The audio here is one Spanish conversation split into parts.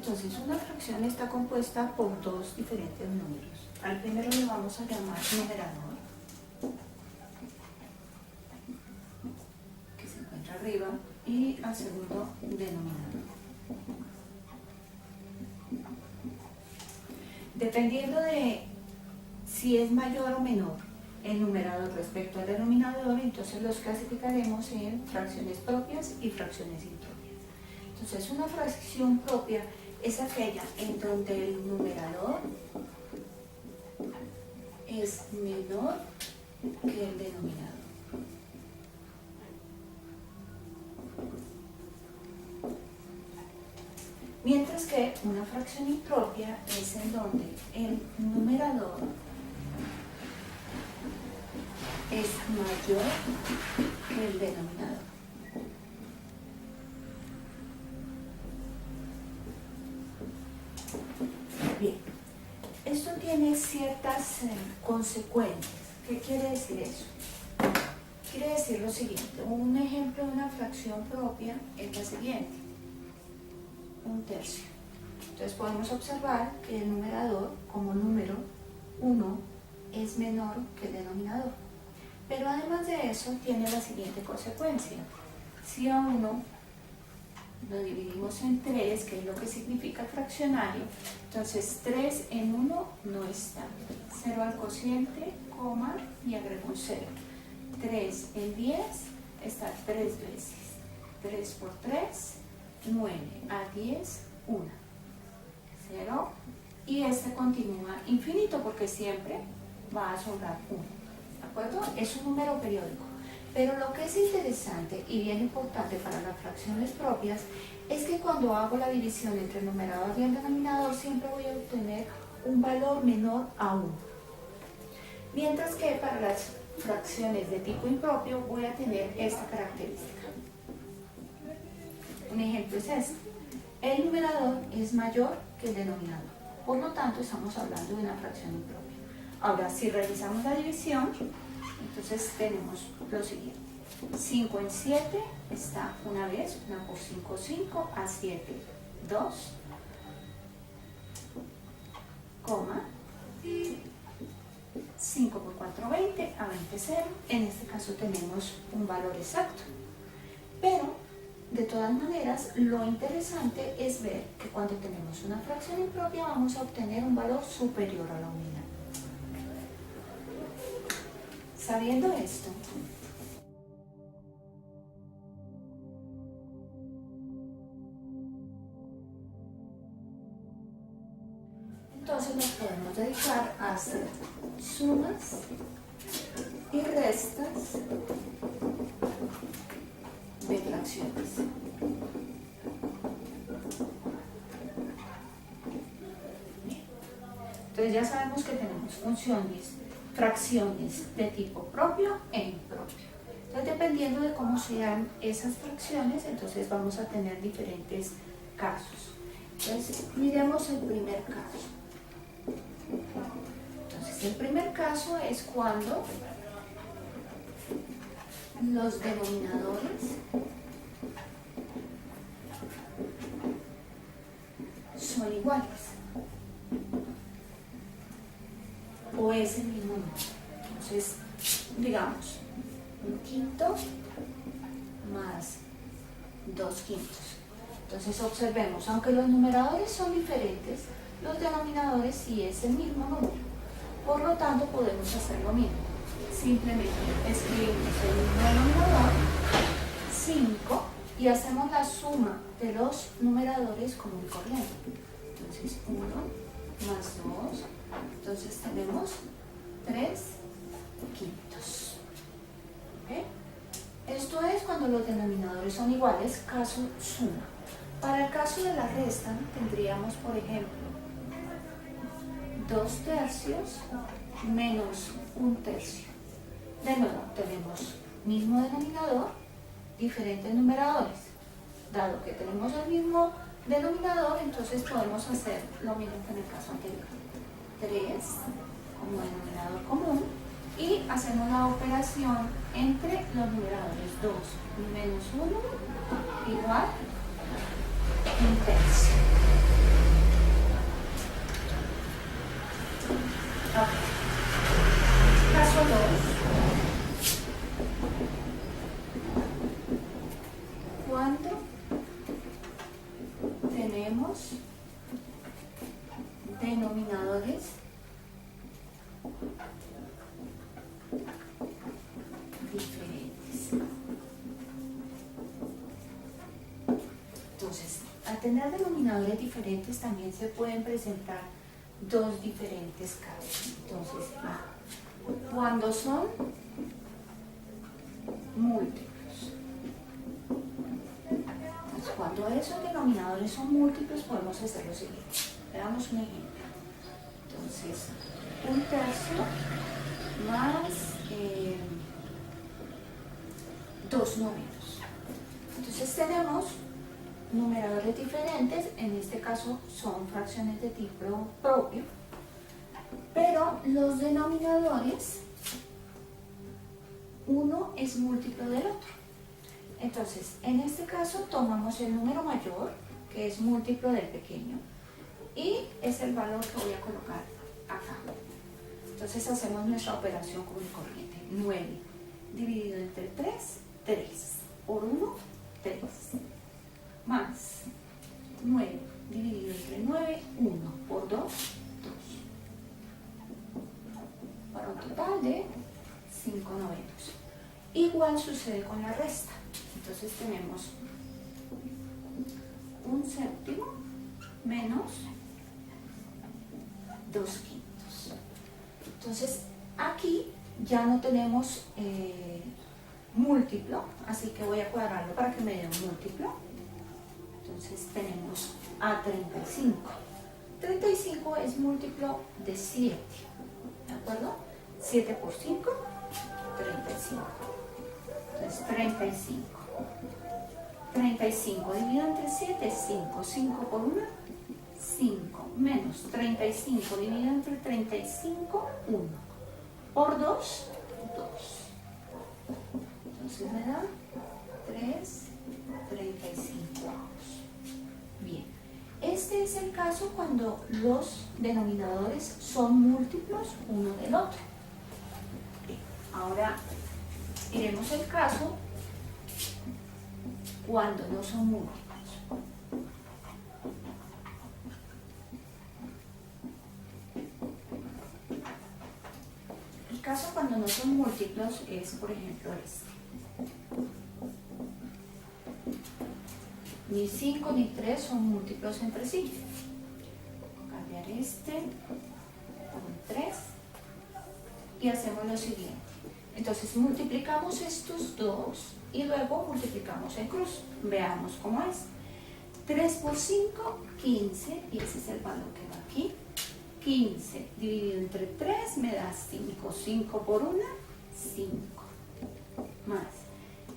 Entonces una fracción está compuesta por dos diferentes números. Al primero le vamos a llamar numerador, que se encuentra arriba, y al segundo denominador. Dependiendo de si es mayor o menor el numerador respecto al denominador, entonces los clasificaremos en fracciones propias y fracciones impropias. Entonces una fracción propia es aquella en donde el numerador es menor que el denominador. Mientras que una fracción impropia es en donde el numerador es mayor que el denominador. Bien, esto tiene ciertas consecuencias. ¿Qué quiere decir eso? Quiere decir lo siguiente: un ejemplo de una fracción propia es la siguiente: 1/3. Entonces podemos observar que el numerador, como número 1, es menor que el denominador. Pero además de eso tiene la siguiente consecuencia: si a 1 lo dividimos en 3, que es lo que significa el fraccionario, entonces 3 en 1 no está. 0 al cociente, coma, y agrego un 0. 3 en 10 está 3 veces. 3 por 3, 9. A 10, 1. 0. Y este continúa infinito porque siempre va a sobrar 1. ¿De acuerdo? Es un número periódico. Pero lo que es interesante y bien importante para las fracciones propias es que cuando hago la división entre el numerador y el denominador siempre voy a obtener un valor menor a 1. Mientras que para las fracciones de tipo impropio voy a tener esta característica. Un ejemplo es este: el numerador es mayor que el denominador, por lo tanto estamos hablando de una fracción impropia. Ahora, si realizamos la división, entonces tenemos lo siguiente: 5 en 7 está una vez, 1 por 5, 5, a 7, 2, coma, 5 por 4, 20, a 20, 0. En este caso tenemos un valor exacto. Pero, de todas maneras, lo interesante es ver que cuando tenemos una fracción impropia vamos a obtener un valor superior a la unidad. Sabiendo esto, entonces nos podemos dedicar a hacer sumas y restas de fracciones. Entonces ya sabemos que tenemos fracciones de tipo propio e impropio. Entonces, dependiendo de cómo sean esas fracciones, entonces vamos a tener diferentes casos. Entonces, miremos el primer caso. Entonces, el primer caso es cuando los denominadores son iguales o es el mismo número. Entonces, digamos, 1/5 más 2/5. Entonces observemos, aunque los numeradores son diferentes, los denominadores sí es el mismo número. Por lo tanto, podemos hacer lo mismo. Simplemente escribimos el mismo denominador, 5, y hacemos la suma de los numeradores común y corriente. Entonces 1 más 2, entonces tenemos 3/5. ¿Okay? Esto es cuando los denominadores son iguales, caso suma. Para el caso de la resta tendríamos, por ejemplo, 2/3 menos 1/3. De nuevo, tenemos mismo denominador, diferentes numeradores. Dado que tenemos el mismo denominador, entonces podemos hacer lo mismo que en el caso anterior. 3 como denominador común y hacemos la operación entre los numeradores. 2 menos 1 igual 1/3. Ok. Caso 2. Cuando tenemos denominadores diferentes. Entonces, al tener denominadores diferentes también se pueden presentar dos diferentes casos. Entonces, cuando son múltiplos. Entonces, cuando esos denominadores son múltiplos podemos hacer lo siguiente. Veamos un ejemplo. Entonces, 1/3 más 2/9. Entonces tenemos numeradores diferentes, en este caso son fracciones de tipo propio, pero los denominadores, uno es múltiplo del otro. Entonces, en este caso tomamos el número mayor, que es múltiplo del pequeño, y es el valor que voy a colocar acá. Entonces hacemos nuestra operación común y corriente. 9 dividido entre 3, 3. Por 1, 3. Más 9 dividido entre 9, 1. Por 2, 2. Para un total de 5/9. Igual sucede con la resta. Entonces tenemos 1/7 menos 2/5. Entonces aquí ya no tenemos múltiplo, así que voy a cuadrarlo para que me dé un múltiplo. Entonces tenemos a 35. 35 es múltiplo de 7, ¿de acuerdo? 7 por 5, 35. Entonces 35. 35 dividido entre 7 es 5. 5 por 1, 5. Menos 35 dividido entre 35, 1. Por 2, 2. Entonces me da 3/35. Bien. Este es el caso cuando los denominadores son múltiplos uno del otro. Bien. Ahora iremos al caso cuando no son múltiplos. El caso cuando no son múltiplos es, por ejemplo, este. Ni 5 ni 3 son múltiplos entre sí. Cambiar este por un 3 y hacemos lo siguiente. Entonces multiplicamos estos dos y luego multiplicamos en cruz. Veamos cómo es. 3 por 5, 15, y ese es el valor que va aquí. 15 dividido entre 3 me da 5. 5 por 1, 5. Más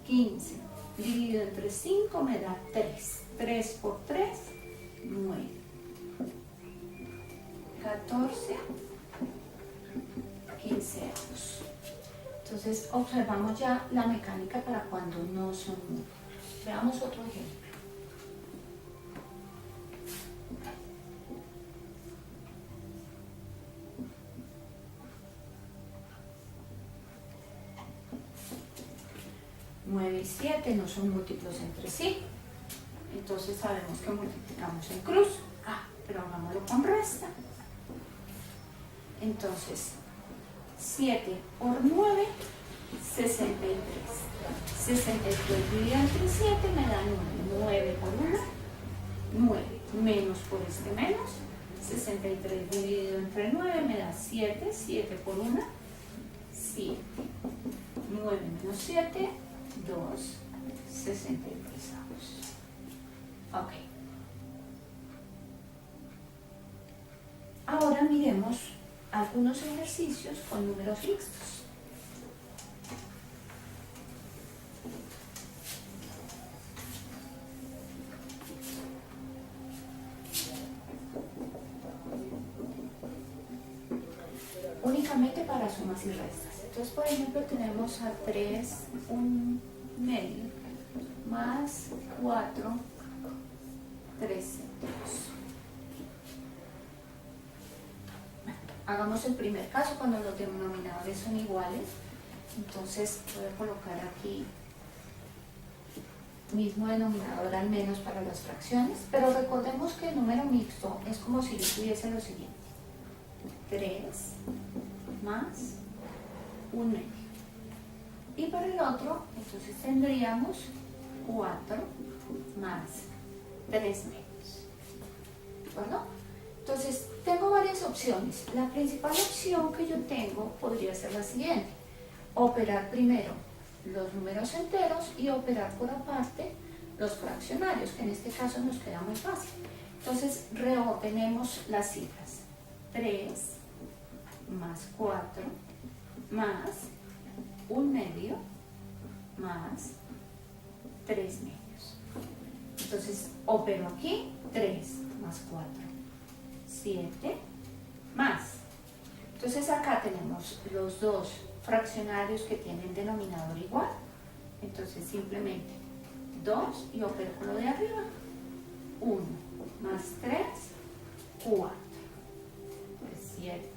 15 dividido entre 5 me da 3. 3 por 3, 9. 14, 15 euros. Entonces observamos ya la mecánica para cuando no son múltiplos. Veamos otro ejemplo. Nueve y 7 no son múltiplos entre sí. Entonces sabemos que multiplicamos en cruz. Pero hagámoslo con resta. Entonces 7 por 9, 63. 63 dividido entre 7 me da 9. 9 por 1, 9. Menos por este menos. 63 dividido entre 9 me da 7. 7 por 1, 7. 9 menos 7, 2, 63 avos. Ok. Ahora miremos algunos ejercicios con números mixtos. Únicamente para sumas y restas. Entonces, por ejemplo, tenemos a 3, 1 medio, más 4, 13, 2. Hagamos el primer caso cuando los denominadores son iguales. Entonces voy a colocar aquí mismo denominador al menos para las fracciones, pero recordemos que el número mixto es como si yo tuviese lo siguiente: 3 más 1 medio. Y para el otro, entonces tendríamos 4 más 3 medios. ¿De acuerdo? Entonces, tengo varias opciones. La principal opción que yo tengo podría ser la siguiente: operar primero los números enteros y operar por aparte los fraccionarios, que en este caso nos queda muy fácil. Entonces, reordenemos las cifras: 3 más 4 más 1 medio más 3 medios. Entonces, opero aquí 3 más 4, 7 más. Entonces acá tenemos los dos fraccionarios que tienen denominador igual. Entonces simplemente 2 y opero con lo de arriba. 1 más 3, 4. 7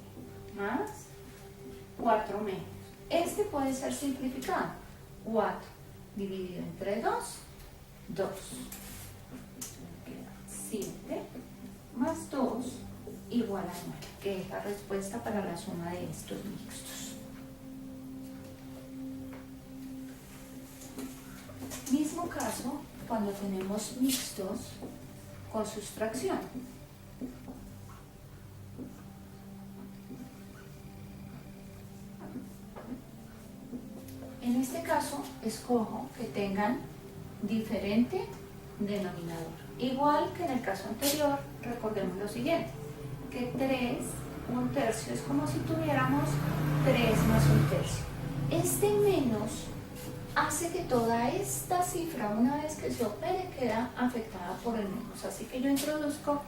más 4 menos. Este puede ser simplificado. 4 dividido entre 2, 2. 7 más 2 igual a 9, que es la respuesta para la suma de estos mixtos. Mismo caso cuando tenemos mixtos con sustracción. En este caso, escojo que tengan diferente denominador. Igual que en el caso anterior, recordemos lo siguiente, que 3, 1/3 es como si tuviéramos 3 más 1/3. Este menos hace que toda esta cifra, una vez que se opere, queda afectada por el menos. Así que yo introduzco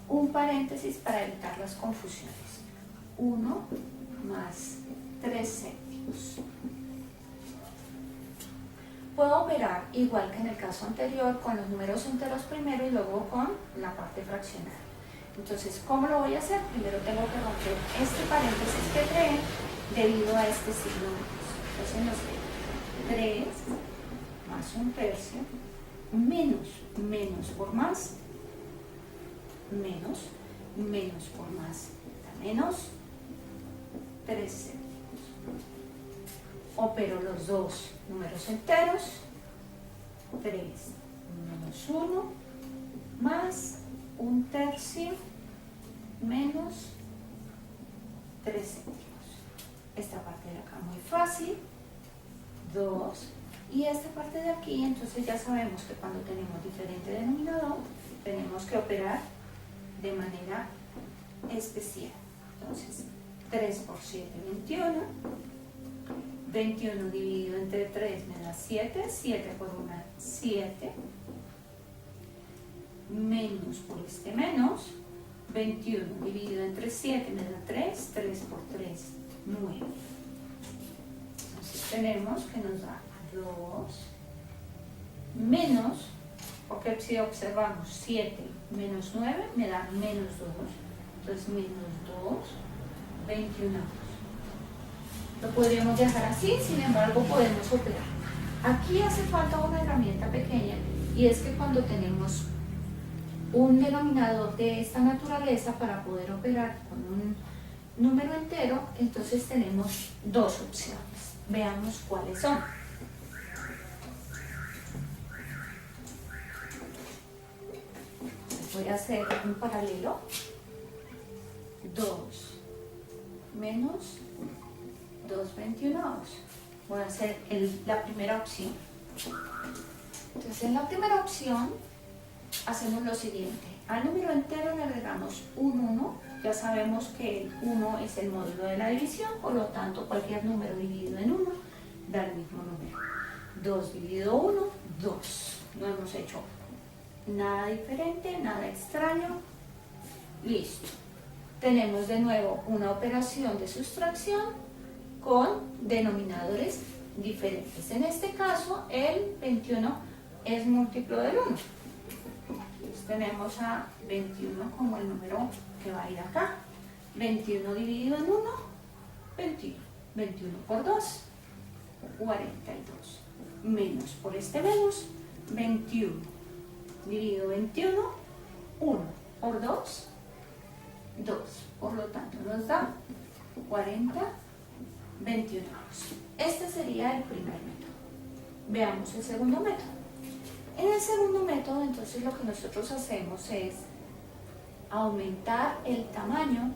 un paréntesis para evitar las confusiones. 1 más 3 céntimos. Puedo operar igual que en el caso anterior con los números enteros primero y luego con la parte fraccionaria. Entonces, ¿cómo lo voy a hacer? Primero tengo que romper este paréntesis que creé debido a este signo menos. Entonces nos queda 3 más 1/3 menos por más, menos por más, menos 3 céntimos. Opero los dos números enteros, 3 menos 1 más 1/3 menos 3 céntimos. Esta parte de acá muy fácil, 2, y esta parte de aquí, entonces ya sabemos que cuando tenemos diferente denominador tenemos que operar de manera especial. Entonces 3 por 7, 21. 21 dividido entre 3 me da 7, 7 por 1, 7, menos por este menos, 21 dividido entre 7 me da 3, 3 por 3, 9. Entonces tenemos que nos da 2 menos, porque si observamos 7 menos 9 me da menos 2, entonces menos 2, 21. Lo podríamos dejar así, sin embargo podemos operar. Aquí hace falta una herramienta pequeña, y es que cuando tenemos un denominador de esta naturaleza, para poder operar con un número entero, entonces tenemos dos opciones. Veamos cuáles son. Voy a hacer un paralelo. 2 menos 2/21. Voy a hacer la primera opción. Entonces, en la primera opción hacemos lo siguiente: al número entero le agregamos un 1. Ya sabemos que el 1 es el módulo de la división, por lo tanto cualquier número dividido en 1 da el mismo número. 2 dividido 1, 2. No hemos hecho nada diferente, nada extraño. Listo. Tenemos de nuevo una operación de sustracción con denominadores diferentes. En este caso, el 21 es múltiplo del 1. Entonces tenemos a 21 como el número que va a ir acá. 21 dividido en 1, 21. 21 por 2, 42. Menos por este menos, 21 dividido 21, 1 por 2, 2. Por lo tanto nos da 40, 21. Este sería el primer método. Veamos el segundo método. En el segundo método, entonces, lo que nosotros hacemos es aumentar el tamaño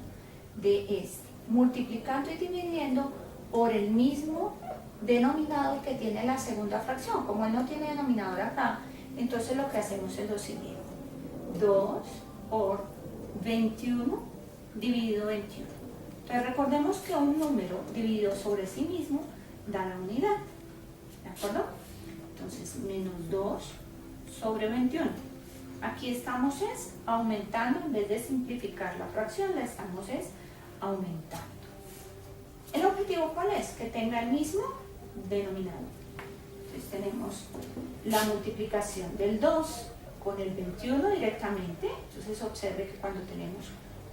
de este, multiplicando y dividiendo por el mismo denominador que tiene la segunda fracción. Como él no tiene denominador acá, entonces lo que hacemos es lo siguiente: 2 por 21 dividido 21. Entonces recordemos que un número dividido sobre sí mismo da la unidad, ¿de acuerdo? Entonces menos 2 sobre 21. Aquí estamos es aumentando, en vez de simplificar la fracción, la estamos es aumentando. ¿El objetivo cuál es? Que tenga el mismo denominador. Entonces tenemos la multiplicación del 2 con el 21 directamente. Entonces observe que cuando tenemos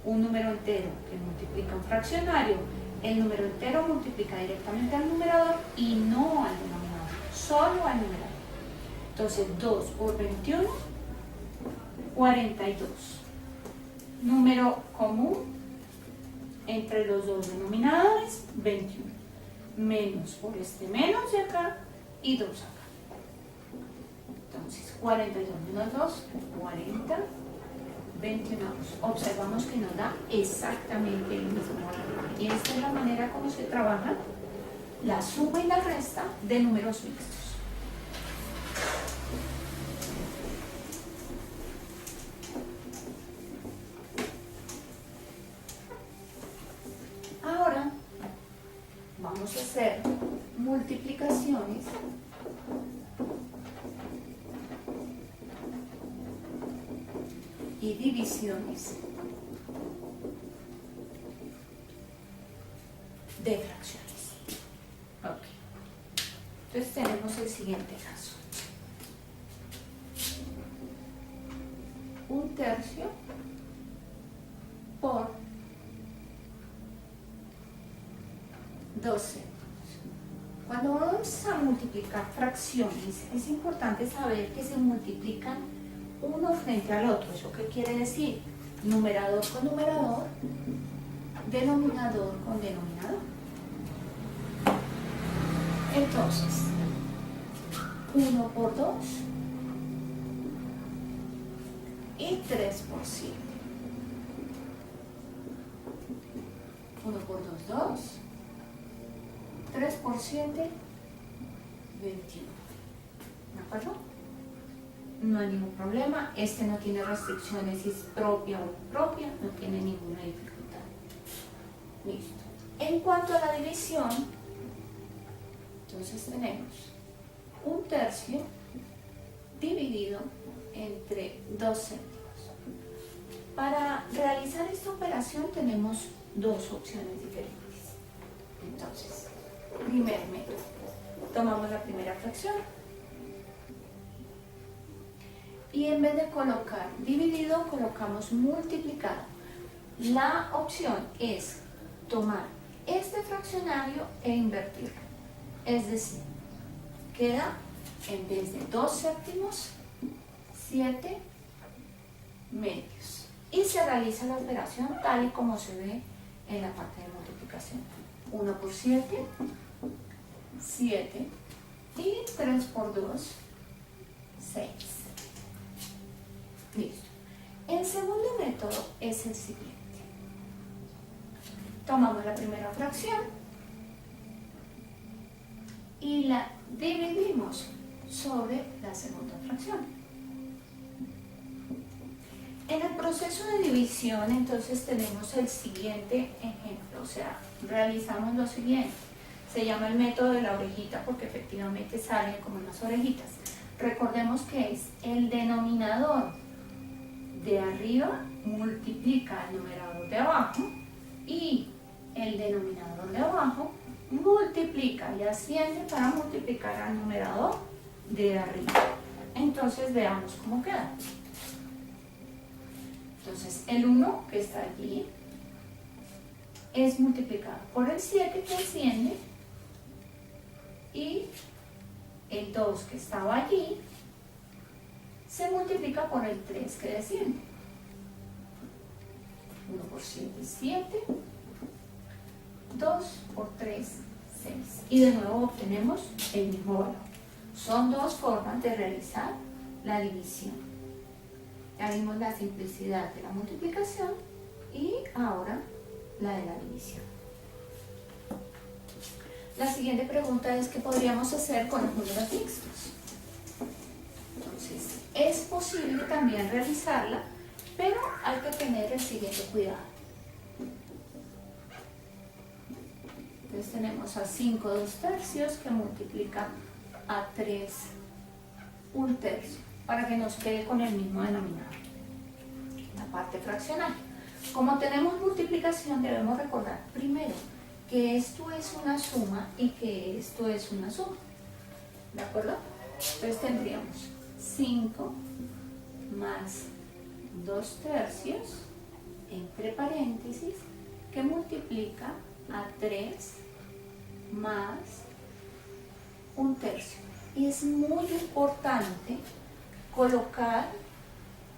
un número entero que multiplica un fraccionario, el número entero multiplica directamente al numerador y no al denominador, solo al numerador. Entonces 2 por 21, 42. Número común entre los dos denominadores, 21. Menos por este menos de acá y 2 acá. Entonces 42 menos 2, 40, 21. Observamos que nos da exactamente el mismo valor. Y esta es la manera como se trabaja la suma y la resta de números mixtos. Ahora vamos a hacer multiplicaciones y divisiones de fracciones. Ok. Entonces tenemos el siguiente caso. 1/3 por 12. Cuando vamos a multiplicar fracciones, es importante saber que se multiplican uno frente al otro. ¿Eso qué quiere decir? Numerador con numerador, denominador con denominador. Entonces, 1 por 2 y 3 por 7. 1 por 2, 2. 3 por 7, 21. ¿De acuerdo? No hay ningún problema. Este no tiene restricciones, si es propia o impropia, no tiene ninguna dificultad. Listo. En cuanto a la división, entonces tenemos 1/3 dividido entre 2 céntimos. Para realizar esta operación tenemos dos opciones diferentes. Entonces, primer método. Tomamos la primera fracción y en vez de colocar dividido, colocamos multiplicado. La opción es tomar este fraccionario e invertirlo. Es decir, queda en vez de 2 séptimos, 7 medios. Y se realiza la operación tal y como se ve en la parte de multiplicación. 1 por 7, 7 y 3 por 2, 6. Listo. El segundo método es el siguiente. Tomamos la primera fracción y la dividimos sobre la segunda fracción. En el proceso de división, entonces, tenemos el siguiente ejemplo, o sea, realizamos lo siguiente. Se llama el método de la orejita porque efectivamente salen como unas orejitas. Recordemos que es el denominador de arriba multiplica el numerador de abajo y el denominador de abajo multiplica y asciende para multiplicar al numerador de arriba. Entonces veamos cómo queda. Entonces el 1 que está allí es multiplicado por el 7 que asciende y el 2 que estaba allí se multiplica por el 3 que desciende. 1 por 7 es 7, 2 por 3, 6. Y de nuevo obtenemos el mismo valor. Son dos formas de realizar la división. Ya vimos la simplicidad de la multiplicación y ahora la de la división. La siguiente pregunta es ¿qué podríamos hacer con los números mixtos? Entonces, es posible también realizarla, pero hay que tener el siguiente cuidado. Entonces tenemos a 5 2/3 que multiplica a 3 1/3 para que nos quede con el mismo denominador, la parte fraccional. Como tenemos multiplicación, debemos recordar primero que esto es una suma y que esto es una suma. ¿De acuerdo? Entonces tendríamos 5 más 2/3 entre paréntesis que multiplica a 3 más 1/3. Y es muy importante colocar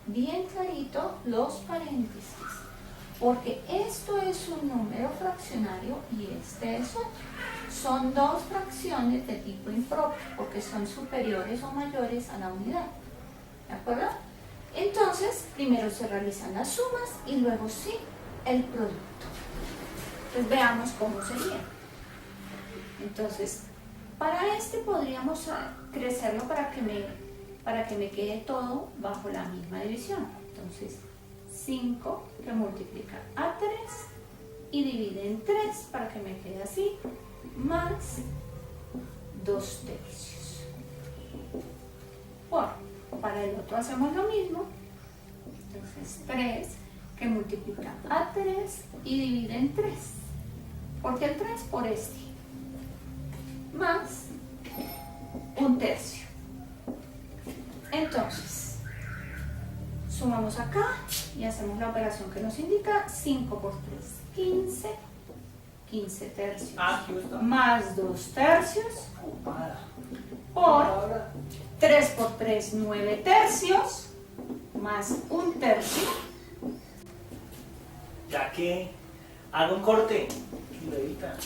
bien clarito los paréntesis, porque esto es un número fraccionario y este es otro. Son dos fracciones de tipo impropio, porque son superiores o mayores a la unidad. ¿De acuerdo? Entonces, primero se realizan las sumas y luego sí el producto. Entonces, veamos cómo sería. Entonces, para este podríamos crecerlo para que me quede todo bajo la misma división. Entonces, 5 que multiplica a 3 y divide en 3 para que me quede así, más 2/3. Bueno, para el otro hacemos lo mismo. Entonces 3 que multiplica a 3 y divide en 3. ¿Por qué el 3? Por este. Más 1/3. Entonces, sumamos acá y hacemos la operación que nos indica 5 por 3, 15, 15/3 más 2/3 por 3 por 3, 9/3 más 1/3. Ya que haga un corte y lo edita.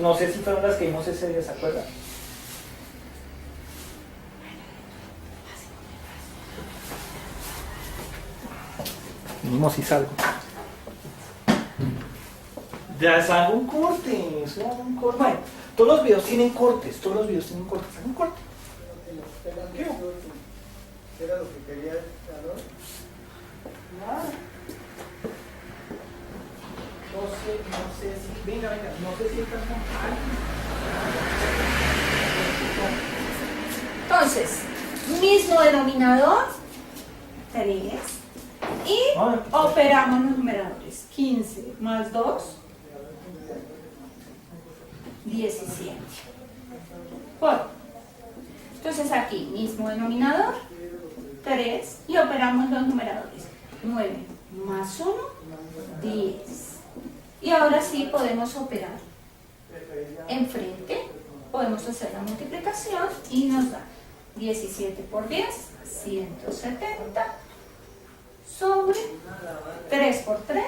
No sé si fueron las que vimos ese día, ¿se acuerdan? Mínimo si salgo. Ya salgo un corte, un corte. Bueno, todos los videos tienen cortes, Hagan un corte. ¿Qué era lo que quería el calor? Nada. No sé si, venga, no sé si estás con Entonces, mismo denominador, 3, y operamos los numeradores. 15 más 2, 17. Bueno, entonces aquí, mismo denominador, 3, y operamos los numeradores. 9 más 1, 10. Y ahora sí podemos operar enfrente, podemos hacer la multiplicación y nos da 17 por 10, 170, sobre 3 por 3,